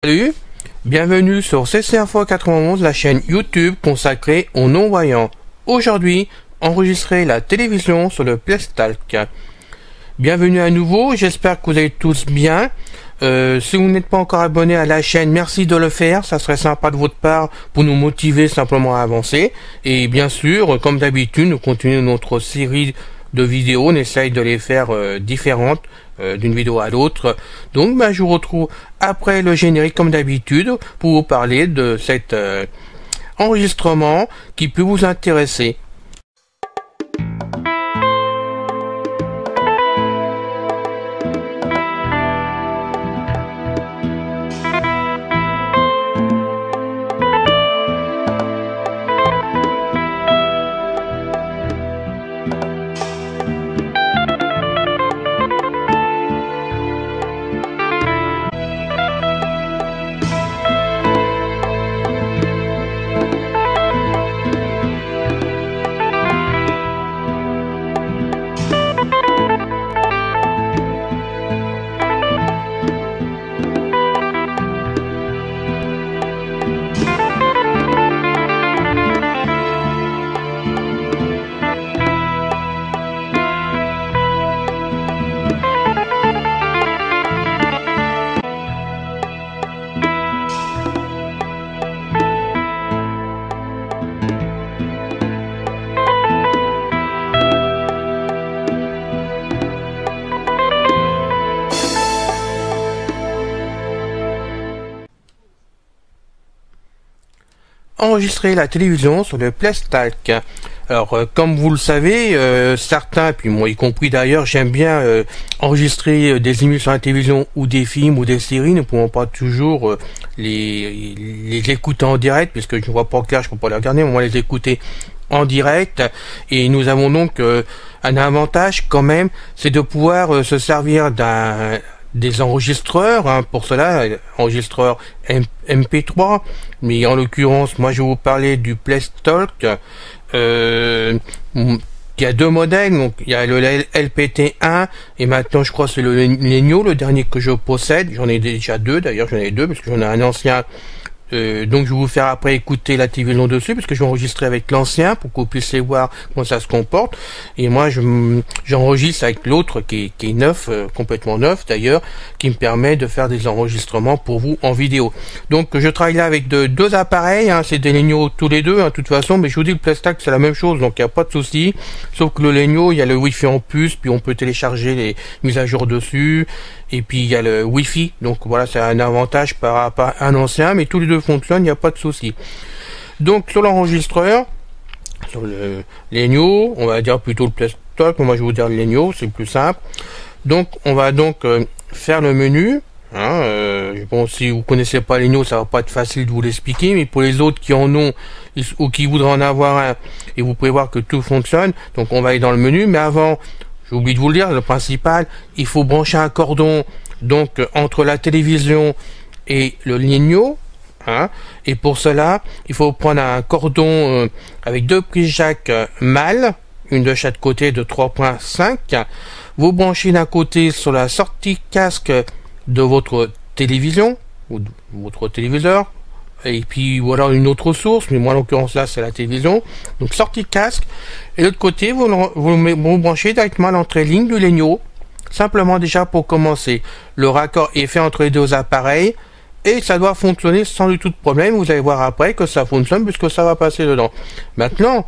Salut, bienvenue sur CC Info 91, la chaîne YouTube consacrée aux non-voyants. Aujourd'hui, enregistrer la télévision sur le Playstalk. Bienvenue à nouveau, j'espère que vous allez tous bien. Si vous n'êtes pas encore abonné à la chaîne, merci de le faire, ça serait sympa de votre part pour nous motiver simplement à avancer. Et bien sûr, comme d'habitude, nous continuons notre série de vidéos, on essaye de les faire différentes d'une vidéo à l'autre. Donc je vous retrouve après le générique comme d'habitude pour vous parler de cet enregistrement qui peut vous intéresser. Enregistrer la télévision sur le Playstalk. Alors, comme vous le savez, certains, puis moi y compris d'ailleurs, j'aime bien enregistrer des émissions à la télévision ou des films ou des séries. Nous ne pouvons pas toujours les écouter en direct, puisque je ne vois pas clair, je ne peux pas les regarder, mais on va les écouter en direct. Et nous avons donc un avantage quand même, c'est de pouvoir se servir des enregistreurs, hein, pour cela, enregistreur MP3, mais en l'occurrence, moi je vais vous parler du Playstalk, il y a deux modèles, donc il y a le LPT1, et maintenant je crois que c'est le Lenio, le dernier que je possède, j'en ai déjà deux, d'ailleurs j'en ai deux, parce que j'en ai un ancien, donc je vais vous faire après écouter la télévision dessus, parce que je vais enregistrer avec l'ancien pour que vous puissiez voir comment ça se comporte. Et moi j'enregistre avec l'autre qui est neuf, complètement neuf d'ailleurs, qui me permet de faire des enregistrements pour vous en vidéo. Donc je travaille là avec deux appareils, hein, c'est des Lenio tous les deux, hein, de toute façon, mais je vous dis le Playstalk c'est la même chose, donc il n'y a pas de souci. Sauf que le Lenio, il y a le Wi-Fi en plus, puis on peut télécharger les mises à jour dessus, et puis il y a le Wi-Fi, donc voilà, c'est un avantage par rapport à un ancien, mais tous les deux fonctionnent, il n'y a pas de souci. Donc sur l'enregistreur, sur le Lenio, on va dire plutôt le Playstalk, moi je vais vous dire le Lenio, c'est plus simple. Donc on va donc faire le menu. Bon, si vous connaissez pas Lenio, ça va pas être facile de vous l'expliquer, mais pour les autres qui en ont ou qui voudraient en avoir un, et vous pouvez voir que tout fonctionne. Donc on va aller dans le menu, mais avant, j'ai oublié de vous le dire, le principal, il faut brancher un cordon donc entre la télévision et le Lenio. Hein, et pour cela, il faut prendre un cordon avec deux prises jack mâles, une de chaque côté de 3.5. Vous branchez d'un côté sur la sortie casque de votre télévision ou de votre téléviseur, et puis voilà une autre source, mais moi en l'occurrence là c'est la télévision. Donc sortie casque, et de l'autre côté vous branchez directement à l'entrée ligne du Lenio, simplement déjà pour commencer. Le raccord est fait entre les deux appareils. Et ça doit fonctionner sans du tout de problème. Vous allez voir après que ça fonctionne puisque ça va passer dedans. Maintenant,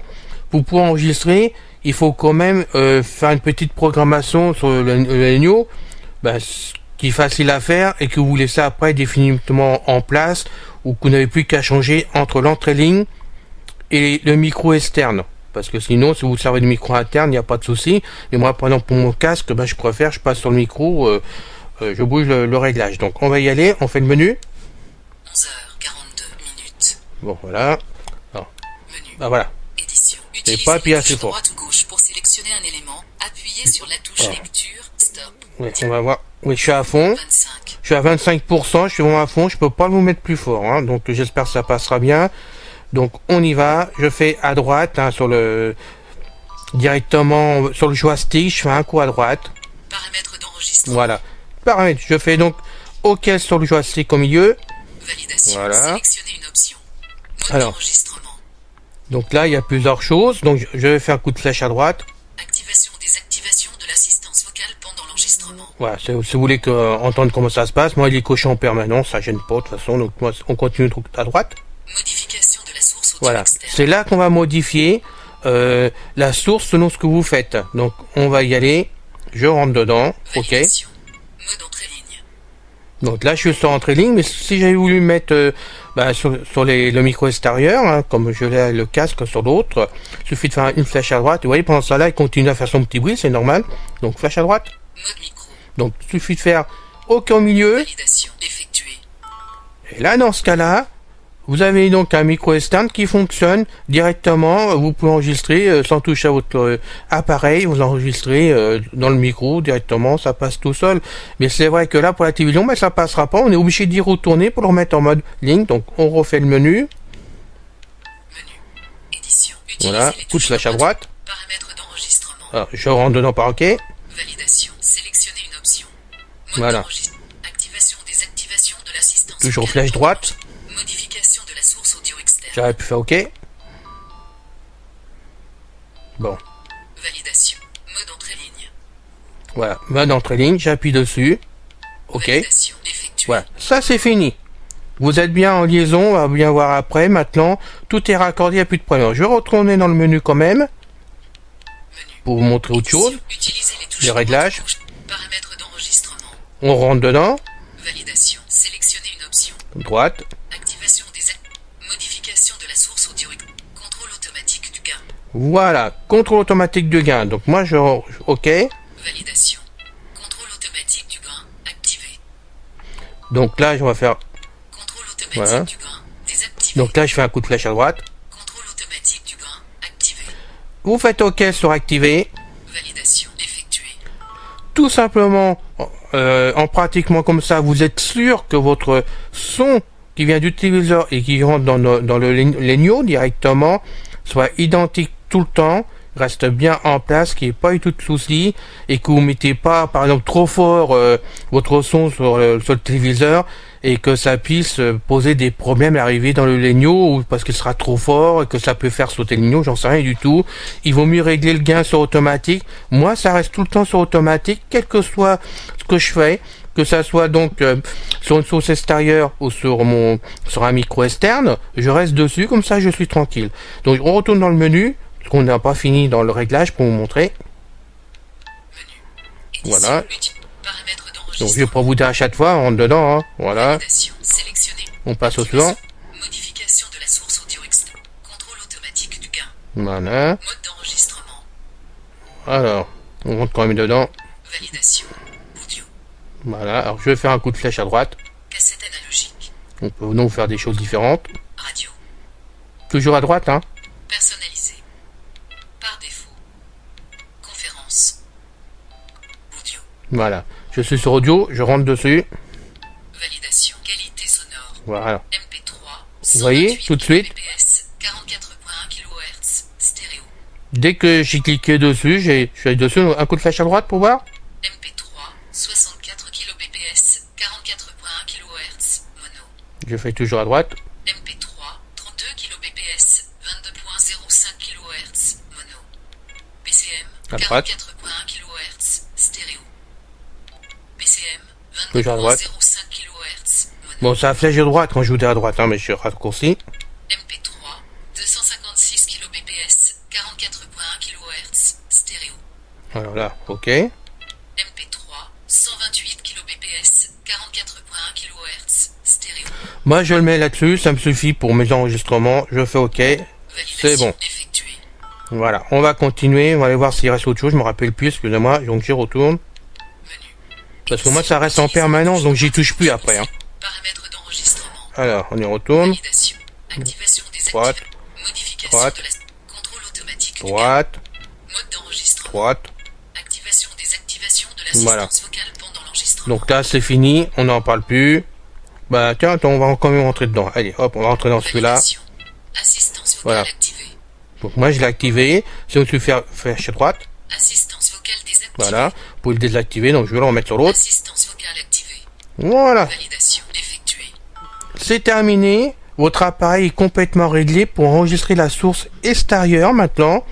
pour pouvoir enregistrer, il faut quand même faire une petite programmation sur le Lenio, qui est facile à faire et que vous laissez après définitivement en place, ou que vous n'avez plus qu'à changer entre l'entrée ligne et le micro externe. Parce que sinon, si vous servez de micro interne, il n'y a pas de souci. Et moi, par exemple, pour mon casque, je préfère, je passe sur le micro. Je bouge le réglage. Donc on va y aller, on fait le menu. 11h42. Bon voilà. Alors, menu. Voilà. Édition. Et pas appuyer assez fort. Droite ou gauche pour sélectionner un élément. Appuyez sur la touche voilà. lecture. Stop. Oui, on va voir. Oui, je suis à fond. 25. Je suis à 25%, je suis vraiment à fond. Je peux pas vous mettre plus fort. Hein, donc j'espère que ça passera bien. Donc on y va. Je fais à droite, hein, directement sur le joystick. Je fais un coup à droite. Paramètres d'enregistrement. Voilà. Paramètres. Je fais donc OK sur le joystick au milieu. Validation. Voilà. Sélectionnez une option. Mode Alors. d'enregistrement. Donc là, il y a plusieurs choses. Donc je vais faire un coup de flèche à droite. Activation, désactivation de l'assistance vocale pendant l'enregistrement. Voilà, si vous voulez entendre comment ça se passe, moi il est coché en permanence, ça gêne pas de toute façon. Donc moi, on continue à droite. Modification de la source audio Voilà, externe. c'est là qu'on va modifier la source selon ce que vous faites. Donc on va y aller. Je rentre dedans. Ok. Validation. Mode entrée ligne. Donc là, je suis sur entrée ligne, mais si j'avais voulu mettre sur le micro extérieur, hein, comme je l'ai le casque sur l'autre, il suffit de faire une flèche à droite. Vous voyez, pendant ça là, il continue à faire son petit bruit, c'est normal. Donc flèche à droite. Mode micro. Donc il suffit de faire OK au milieu. Validation effectuée. Et là, dans ce cas-là, vous avez donc un micro externe qui fonctionne directement. Vous pouvez enregistrer sans toucher à votre appareil. Vous enregistrez dans le micro directement, ça passe tout seul. Mais c'est vrai que là, pour la télévision, ça passera pas. On est obligé d'y retourner pour le remettre en mode ligne. Donc, on refait le menu. Menu. Édition. Utilisez Voilà, les coup de touches flèche à droite. droite. Paramètres d'enregistrement. Alors, je rentre dedans par OK. Validation. Sélectionnez une option. Mode Voilà. d'enregistrement. Activation, désactivation de l'assistance Toujours vocale flèche pendant droite. Modification de la source audio externe. J'aurais pu faire OK. Bon, Validation. Mode entrée ligne. voilà. Mode entrée ligne, j'appuie dessus. OK. Validation effectuée. Voilà, ça c'est fini. Vous êtes bien en liaison, on va bien voir après. Maintenant, tout est raccordé, il n'y a plus de problème. Je vais retourner dans le menu quand même, Menu. pour vous montrer autre chose. Utilisez les touches Les réglages. droite, gauche. Paramètres d'enregistrement. On rentre dedans, Validation. Sélectionnez une option. droite. Activation des modification de la source audio. Contrôle automatique du gain. Voilà, contrôle automatique de gain. Donc moi, OK. Validation. Contrôle automatique du gain. Activé. Donc là, je vais faire... Contrôle automatique Voilà. du gain. Désactivé. Donc là, je fais un coup de flèche à droite. Contrôle automatique du gain. Activé. Vous faites OK sur activer. Validation effectuée. Tout simplement, en pratiquement comme ça, vous êtes sûr que votre son qui vient du téléviseur et qui rentre dans le Lenio directement soit identique tout le temps, reste bien en place, qu'il n'y ait pas eu tout de souci, et que vous mettez pas, par exemple, trop fort votre son sur le téléviseur, et que ça puisse poser des problèmes à l'arrivée dans le Lenio, ou parce qu'il sera trop fort, et que ça peut faire sauter le Lenio, j'en sais rien du tout. Il vaut mieux régler le gain sur automatique. Moi, ça reste tout le temps sur automatique, quel que soit ce que je fais, que ça soit donc sur une source extérieure ou sur un micro externe, je reste dessus, comme ça je suis tranquille. Donc on retourne dans le menu, parce qu'on n'a pas fini dans le réglage pour vous montrer. Édition. Voilà. Paramètres Donc je d'enregistrement. vais pas vous dire à chaque fois, on rentre dedans, hein. Voilà. Validation. Sélectionnez. On passe au suivant. Modification de la source audio externe. Contrôle automatique du gain. Voilà. Mode d'enregistrement. Alors, on rentre quand même dedans. Validation. Audio. Voilà. Alors je vais faire un coup de flèche à droite. Cassette analogique. On peut donc faire des choses différentes. Radio. Toujours à droite, hein. Personnalisé. Par défaut. Conférence. Audio. Voilà. Je suis sur audio, je rentre dessus. Validation. Qualité sonore. Voilà. MP3. Vous voyez, tout de suite. Kbps, 44.1 kHz. Stéréo. Dès que j'ai cliqué dessus, je suis allé dessus, un coup de flèche à droite pour voir. MP3. 64 kbps. 44.1 kHz. Mono. Je fais toujours à droite. MP3. 32 kbps. 22.05 kHz. Mono. PCM. À droite. 44.1 kHz. Stéréo. PCM. Toujours à droite. 22.05 kHz. Mono. Bon, ça flèche à droite quand je vous dis à droite, hein, mais je suis raccourci. MP3. 256 kbps. 44.1 kHz. Stéréo. Alors là, ok. MP3. 128 kbps. 44.1 kHz. Stéréo. Moi, je le mets là-dessus, ça me suffit pour mes enregistrements. Je fais ok. C'est bon. Effectuée. Voilà, on va continuer, on va aller voir s'il reste autre chose. Je me rappelle plus, excusez-moi, donc j'y retourne. Menu. Parce que moi, ça reste en permanence, donc j'y touche plus après. Hein. Paramètres d'enregistrement. Alors, on y retourne. Validation. Activation des Droite. Modification Droite. de la contrôle automatique du Droite, gain. Mode d'enregistrement. droite. Activation désactivation de l'assistance Voilà. vocale pendant l'enregistrement. Donc là, c'est fini, on n'en parle plus. Bah tiens, attends, on va quand même rentrer dedans. Allez, hop, on va rentrer dans celui-là. Validation. Assistance vocale Voilà. activée. Donc moi, je l'ai activé. Si on peut faire chez droite, Assistance vocale désactivée. voilà. Vous pouvez le désactiver, donc je vais le remettre sur l'autre. Assistance vocale activée. Voilà. Validation effectuée. c'est terminé. Votre appareil est complètement réglé pour enregistrer la source extérieure maintenant.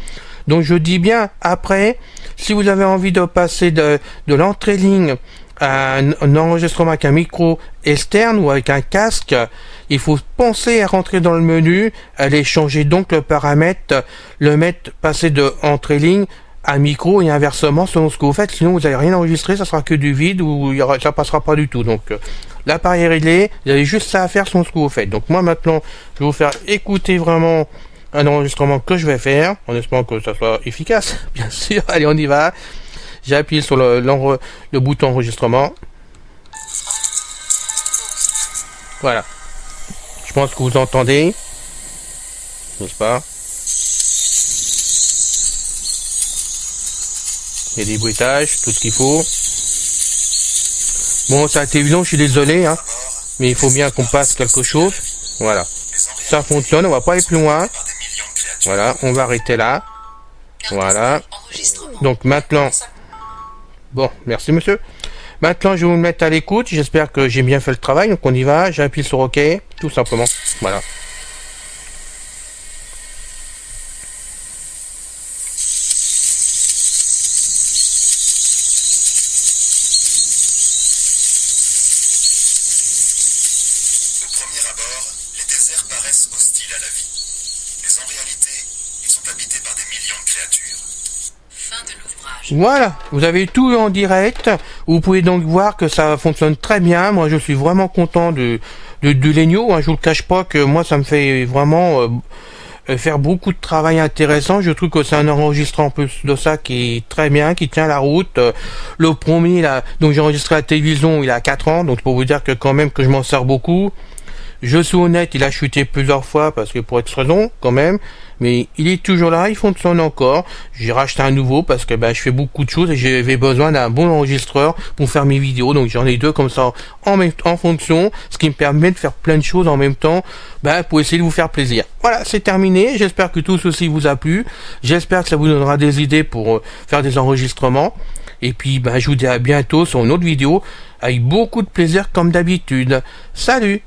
Donc je dis bien après, si vous avez envie de passer de l'entrée ligne à un enregistrement avec un micro externe ou avec un casque, il faut penser à rentrer dans le menu, aller changer donc le paramètre, passer de entrée ligne à micro et inversement selon ce que vous faites, sinon vous n'allez rien enregistrer, ça sera que du vide ou ça passera pas du tout. Donc l'appareil est réglé, vous avez juste ça à faire selon ce que vous faites. Donc moi maintenant, je vais vous faire écouter vraiment un enregistrement que je vais faire, en espérant que ça soit efficace, bien sûr. Allez, on y va. J'ai appuyé sur le bouton enregistrement. Voilà. Je pense que vous entendez, n'est-ce pas? Il y a des bruitages, tout ce qu'il faut. Bon, c'est la télévision, je suis désolé, hein, mais il faut bien qu'on passe quelque chose. Voilà. Ça fonctionne, on va pas aller plus loin. Voilà, on va arrêter là. Voilà. Donc maintenant... Bon, merci monsieur. Maintenant, je vais vous mettre à l'écoute. J'espère que j'ai bien fait le travail. Donc on y va. J'appuie sur OK, tout simplement. Voilà. Paraissent hostiles à la vie. Mais en réalité, ils sont habités par des millions de créatures. Fin de l'ouvrage. Voilà, vous avez tout en direct. Vous pouvez donc voir que ça fonctionne très bien. Moi, je suis vraiment content de Lenio. Je vous le cache pas que moi, ça me fait vraiment faire beaucoup de travail intéressant. Je trouve que c'est un enregistrement en plus de ça qui est très bien, qui tient la route. Le premier, là, donc j'ai enregistré à la télévision, il a 4 ans. Donc pour vous dire que quand même que je m'en sers beaucoup. Je suis honnête, il a chuté plusieurs fois parce que pour être raison quand même, mais il est toujours là, il fonctionne encore. J'ai racheté un nouveau parce que je fais beaucoup de choses et j'avais besoin d'un bon enregistreur pour faire mes vidéos, donc j'en ai deux comme ça en fonction, ce qui me permet de faire plein de choses en même temps, pour essayer de vous faire plaisir. Voilà, c'est terminé. J'espère que tout ceci vous a plu. J'espère que ça vous donnera des idées pour faire des enregistrements. Et puis je vous dis à bientôt sur une autre vidéo avec beaucoup de plaisir comme d'habitude. Salut!